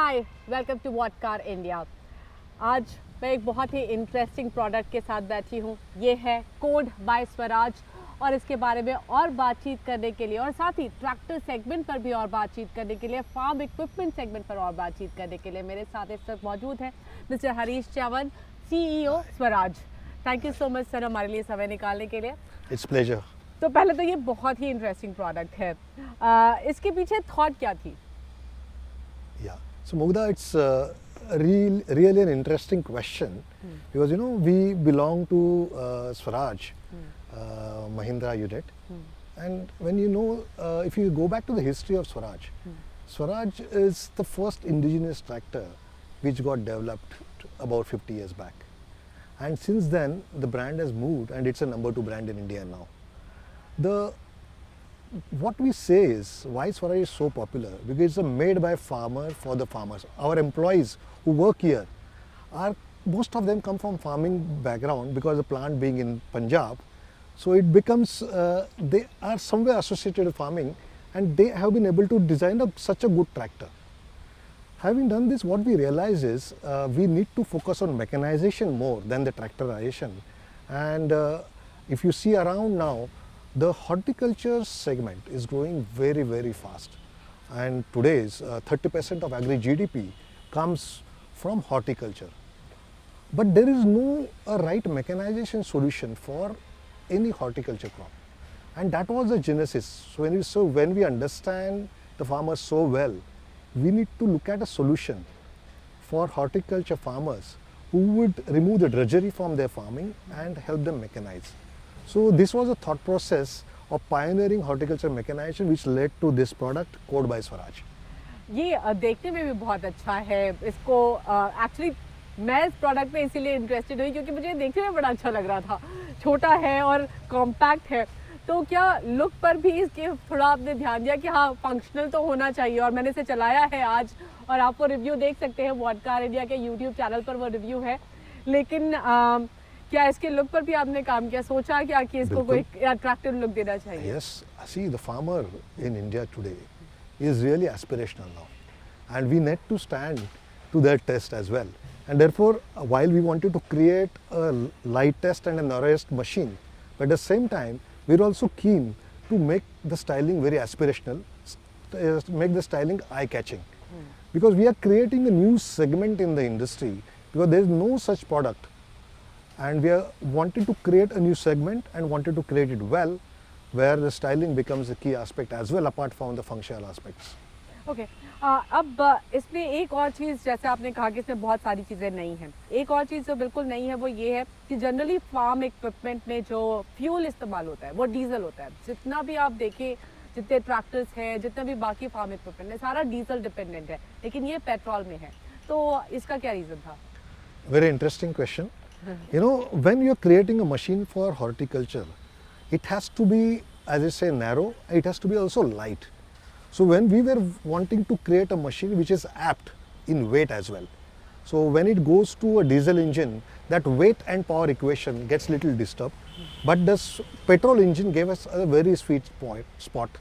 Hi welcome to What Car India. आज मैं एक बहुत ही इंटरेस्टिंग प्रोडक्ट के साथ बैठी हूँ। ये है कोड बाय स्वराज और इसके बारे में और बातचीत करने के लिए और साथ ही ट्रैक्टर सेगमेंट पर भी और बातचीत करने के लिए, फार्म इक्विपमेंट सेगमेंट पर और बातचीत करने के लिए मेरे साथ इस वक्त मौजूद है mister Harish Chavan, CEO Swaraj. Thank you so much sir हमारे लिए समय निकालने के लिए। It's pleasure. तो पहले तो ये बहुत ही इंटरेस्टिंग प्रोडक्ट है, इसके पीछे थॉट क्या थी? Yeah. So Mugdha, it's really an interesting question because we belong to Swaraj Mahindra unit, and when if you go back to the history of Swaraj, Swaraj is the first indigenous tractor which got developed about 50 years back, and since then the brand has moved and it's a number 2 brand in India now. What we say is why Swaraj is so popular, because it's made by farmer for the farmers. Our employees who work here most of them come from farming background because the plant being in Punjab, so it becomes they are somewhere associated with farming, and they have been able to design such a good tractor. Having done this, what we realize is we need to focus on mechanization more than the tractorization, and if you see around now, the horticulture segment is growing very, very fast, and today's 30% of agri GDP comes from horticulture. But there is no right mechanization solution for any horticulture crop, and that was the genesis. So when we understand the farmers so well, we need to look at a solution for horticulture farmers who would remove the drudgery from their farming and help them mechanize. So this was a thought process of pioneering horticulture mechanization which led to this product, Code by Swaraj. ये देखने में भी बहुत अच्छा है। इसको actually मैं इस प्रोडक्ट में इसीलिए इंटरेस्टेड हुई क्योंकि मुझे देखने में बड़ा अच्छा लग रहा था। छोटा है और कॉम्पैक्ट है, तो क्या लुक पर भी इसके थोड़ा आपने ध्यान दिया कि हाँ फंक्शनल तो होना चाहिए, और मैंने इसे चलाया है आज और आपको रिव्यू देख सकते हैं व्हाट कार इंडिया के यूट्यूब चैनल पर वो रिव्यू है। लेकिन क्या इसके लुक पर भी आपने काम किया, सोचा क्या कि इसको कोई अट्रैक्टिव लुक देना चाहिए? Yes, see the farmer in India today is really aspirational now, and we need to stand to their test as well. And therefore, while we wanted to create a lightest and a narrowest machine, but at the same time, we're also keen to make the styling very aspirational, make the styling eye-catching, because we are creating a new segment in the industry because there is no such product. And we are wanting to create a new segment and wanted to create it well, where the styling becomes a key aspect as well, apart from the functional aspects. Okay. अब इसमें एक और चीज़, जैसे आपने कहा कि इसमें बहुत सारी चीज़ें नई हैं, एक और चीज़ जो बिल्कुल नई है वो ये है कि जनरली फार्म इक्विपमेंट में जो फ्यूल इस्तेमाल होता है वो डीजल होता है। जितना भी आप देखें, जितने ट्रैक्टर्स हैं, जितना भी बाकी फार्म इक्विपमेंट है, सारा डीजल डिपेंडेंट है, लेकिन ये पेट्रोल में है। तो इसका क्या रीज़न था? Very interesting question. When you're creating a machine for horticulture, it has to be, as I say, narrow, it has to be also light. So when we were wanting to create a machine which is apt in weight as well, so when it goes to a diesel engine, that weight and power equation gets little disturbed, but this petrol engine gave us a very sweet spot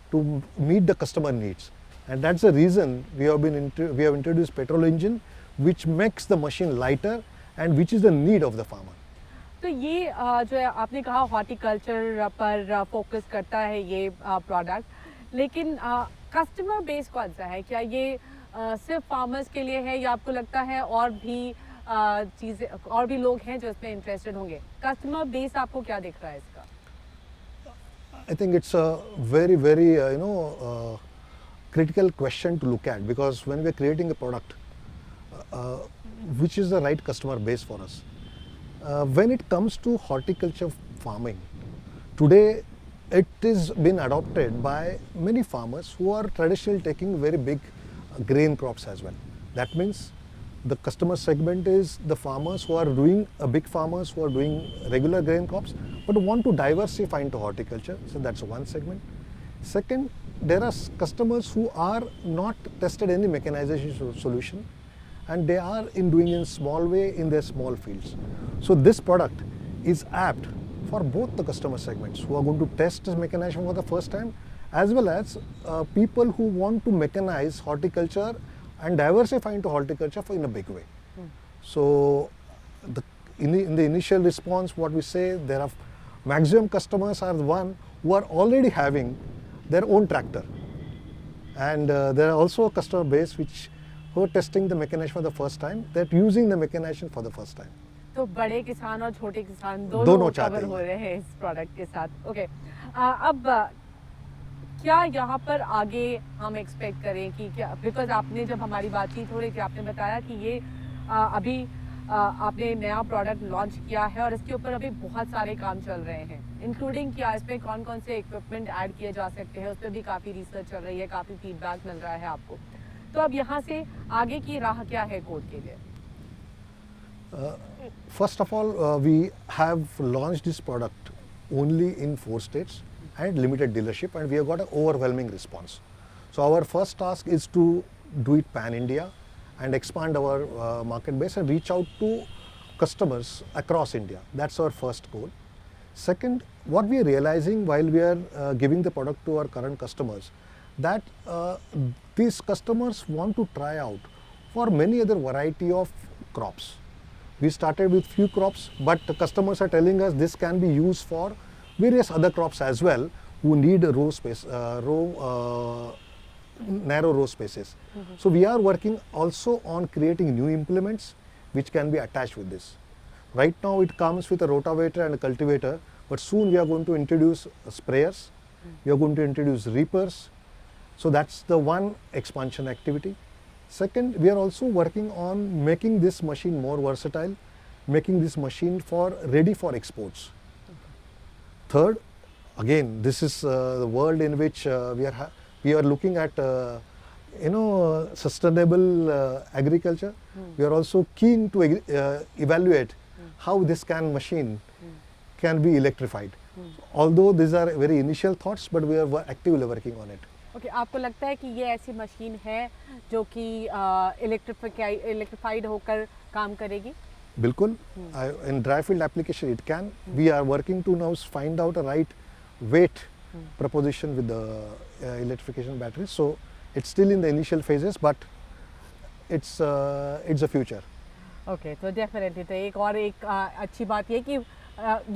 to meet the customer needs, and that's the reason we have introduced petrol engine, which makes the machine lighter and which is the need of the farmer. तो ये जो है आपने कहा horticulture पर focus करता है ये प्रोडक्ट, लेकिन कस्टमर बेस कौन सा है? क्या ये सिर्फ फार्मर्स के लिए है या आपको लगता है और भी चीज़ें और भी लोग हैं जो इसमें इंटरेस्टेड होंगे? कस्टमर बेस आपको क्या दिख रहा है इसका? I think it's a very, very critical question to look at, because when we're creating a product, which is the right customer base for us. When it comes to horticulture farming, today it is been adopted by many farmers who are traditionally taking very big grain crops as well. That means the customer segment is the farmers who are doing, big farmers who are doing regular grain crops but want to diversify into horticulture. So that's one segment. Second, there are customers who are not tested any mechanization solution, and they are doing in small way in their small fields. So this product is apt for both the customer segments who are going to test this mechanization for the first time, as well as people who want to mechanize horticulture and diversify into horticulture in a big way. So in the initial response, what we say, there are maximum customers are the one who are already having their own tractor, and there are also a customer base which who are testing the mechanization for the first time, that using the mechanization for the first time. तो बड़े किसान और छोटे किसान दोनों दोनों चाहते cover हैं। हो रहे हैं इस प्रोडक्ट के साथ। ओके, अब क्या यहाँ पर आगे हम एक्सपेक्ट करें कि क्या, बिकॉज आपने जब हमारी बातचीत हो रही थी आपने बताया कि ये अभी आपने नया प्रोडक्ट लॉन्च किया है और इसके ऊपर अभी बहुत सारे काम चल रहे हैं, इंक्लूडिंग क्या इसमें कौन कौन से इक्विपमेंट ऐड किए जा सकते हैं, उस पर भी काफ़ी रिसर्च चल रही है, काफ़ी फीडबैक मिल रहा है आपको। तो अब यहाँ से आगे की राह क्या है कोड के लिए? First of all, we have launched this product only in 4 states and limited dealership, and we have got an overwhelming response. So our first task is to do it pan-India and expand our market base and reach out to customers across India. That's our first goal. Second, what we are realizing while we are giving the product to our current customers, that these customers want to try out for many other variety of crops. We started with few crops, but the customers are telling us this can be used for various other crops as well, who need a row space, narrow row spaces. So we are working also on creating new implements which can be attached with this. Right now it comes with a rotavator and a cultivator, but soon we are going to introduce sprayers, we are going to introduce reapers. So that's the one expansion activity. Second, we are also working on making this machine more versatile, making this machine ready for exports. Third, again, this is the world in which we are looking at sustainable agriculture. We are also keen to evaluate how this machine can be electrified. Although these are very initial thoughts, but we are actively working on it. Okay, आपको लगता है कि ये ऐसी machine है जो कि electrified होकर काम करेगी? बिल्कुल, in dry field application it can. We are working to now find out a right weight proposition with the electrification batteries. So it's still in the initial phases, but it's a future. Okay, तो definitely तो एक अच्छी बात ये कि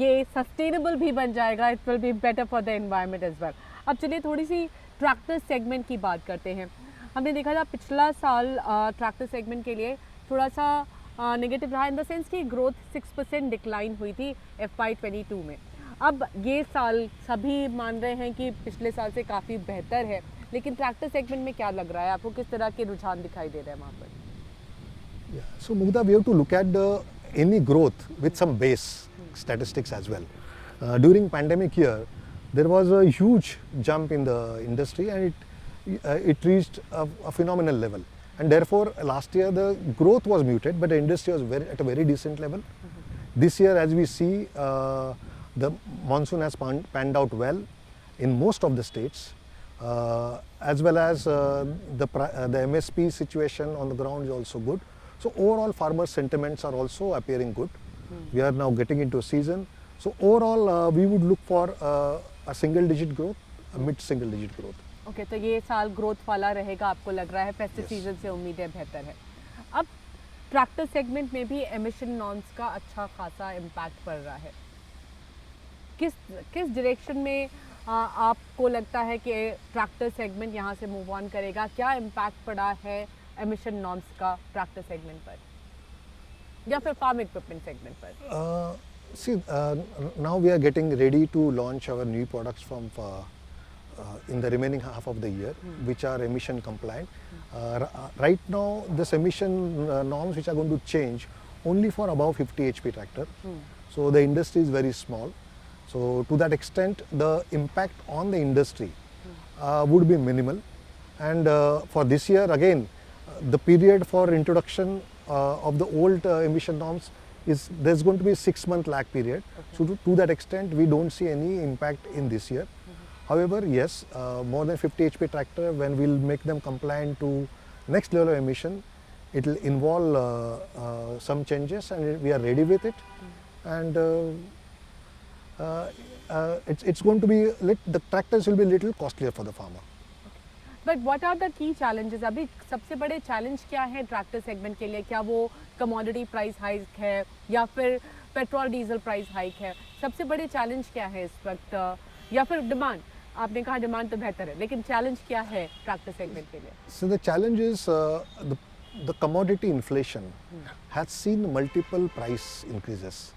ये sustainable भी बन जाएगा, it will be better for the environment as well. अब चलिए थोड़ी सी ट्रैक्टर सेगमेंट की बात करते हैं। हमने देखा था पिछला साल ट्रैक्टर सेगमेंट के लिए थोड़ा सा नेगेटिव रहा, इन द सेंस कि ग्रोथ 6% डिक्लाइन हुई थी FY22 में। अब ये साल सभी मान रहे हैं कि पिछले साल से काफ़ी बेहतर है, लेकिन ट्रैक्टर सेगमेंट में क्या लग रहा है आपको, किस तरह के रुझान दिखाई दे रहे हैं वहाँ पर? So Mugdha, we have to look at any growth with some base statistics as well. During pandemic year, there was a huge jump in the industry, and it reached a phenomenal level. And therefore, last year the growth was muted, but the industry was at a very decent level. This year, as we see, the monsoon has panned out well in most of the states, as well as the MSP situation on the ground is also good. So overall, farmer sentiments are also appearing good. We are now getting into a season. So overall, we would look for a single-digit growth, a mid-single-digit growth. Okay, तो ये साल growth वाला रहेगा आपको लग रहा है, festive season से उम्मीदें बेहतर है। अब ट्रैक्टर सेगमेंट में भी एमिशन नॉर्म्स का अच्छा खासा इम्पैक्ट पड़ रहा है। किस डायरेक्शन में आपको लगता है कि ट्रैक्टर सेगमेंट यहाँ से मूव ऑन करेगा? क्या इम्पैक्ट पड़ा है एमिशन नॉर्म्स का ट्रैक्टर सेगमेंट पर या फिर फार्म इक्विपमेंट सेगमेंट पर? See, now we are getting ready to launch our new products from in the remaining half of the year, which are emission compliant. Right now, this emission norms which are going to change only for above 50 HP tractor. So the industry is very small. So to that extent, the impact on the industry would be minimal. And for this year, again, the period for introduction of the old emission norms there's going to be a 6-month lag period. So to that extent, we don't see any impact in this year. However, yes, more than 50 HP tractor, when we'll make them compliant to next level of emission, it will involve some changes, and we are ready with it. And it's going to be, the tractors will be a little costlier for the farmer. But what are the key challenges? अभी सबसे बड़े challenge क्या है tractor segment के लिए? क्या वो commodity price hike है या फिर पेट्रोल डीजल प्राइस हाइक है? सबसे बड़े चैलेंज क्या है इस वक्त, या फिर डिमांड? आपने कहा डिमांड तो बेहतर है, लेकिन चैलेंज क्या है ट्रैक्टर सेगमेंट के लिए? So the challenge is the commodity inflation has seen multiple price increases,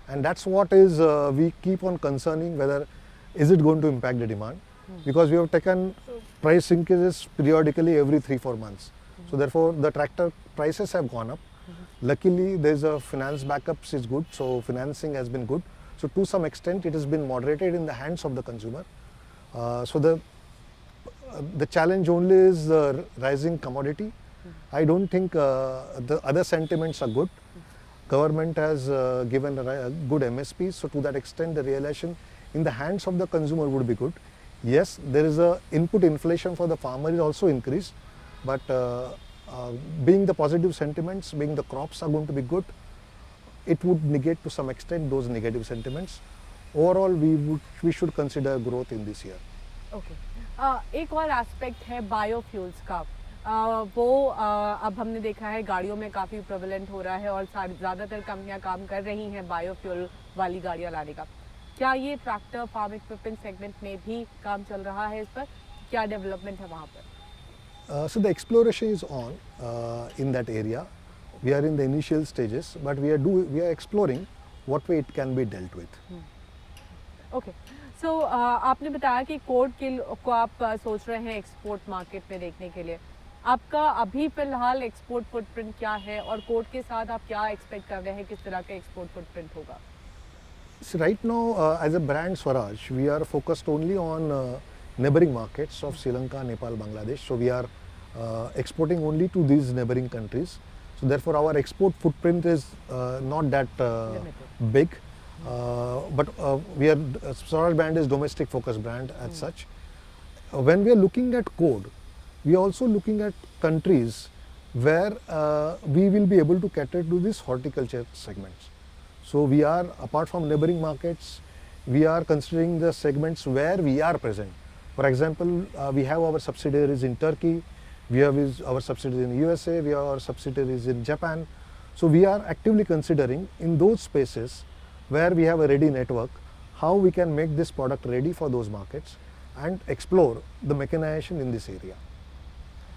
and that's what is we keep on concerning whether is it going to impact the demand, because we have taken price increases periodically every 3-4 months. So therefore the tractor prices have gone up. Luckily there's a finance backups is good, so financing has been good. So to some extent it has been moderated in the hands of the consumer. So the challenge only is the rising commodity. I don't think the other sentiments are good. Government has given a good MSP, so to that extent the realization in the hands of the consumer would be good. Yes, there is a input inflation for the farmer is also increased, but being the positive sentiments, being the crops are going to be good, it would negate to some extent those negative sentiments. Overall, we should consider growth in this year. Okay एक और aspect है biofuels का। वो अब हमने देखा है गाड़ियों में काफ़ी प्रेवलेंट हो रहा है और ज़्यादातर कंपनियां काम कर रही हैं बायोफ्यूल वाली गाड़ियां लाने का। क्या ये ट्रैक्टर फार्म इक्विपमेंट सेगमेंट में भी काम चल रहा है? इस पर क्या डेवलपमेंट है वहाँ पर? So the exploration is on in that area. We are in the initial stages, but we are exploring what way it can be dealt with. Okay so आपने बताया कि कोड को आप सोच रहे हैं एक्सपोर्ट मार्केट में देखने के लिए। आपका अभी फिलहाल एक्सपोर्ट फुटप्रिंट क्या है और कोड के साथ आप क्या एक्सपेक्ट कर रहे हैं, किस तरह का एक्सपोर्ट फुटप्रिंट होगा? So right now, as a brand Swaraj, we are focused only on neighboring markets of Sri Lanka, Nepal, Bangladesh. So we are exporting only to these neighboring countries. So therefore, our export footprint is not that big. But we are Swaraj brand is domestic focused brand as such. When we are looking at code, we are also looking at countries where we will be able to cater to these horticulture segments. So we are, apart from neighboring markets, we are considering the segments where we are present. For example, we have our subsidiaries in Turkey, we have our subsidiaries in USA, we have our subsidiaries in Japan. So we are actively considering in those spaces where we have a ready network, how we can make this product ready for those markets and explore the mechanization in this area.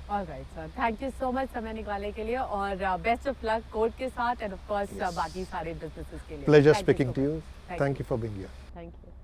All right, sir. Thank you so much समय निकालने के लिए और best of luck code के साथ end of course बाकी सारे businesses के लिए। Pleasure speaking to you. Thank you for being here. Thank you.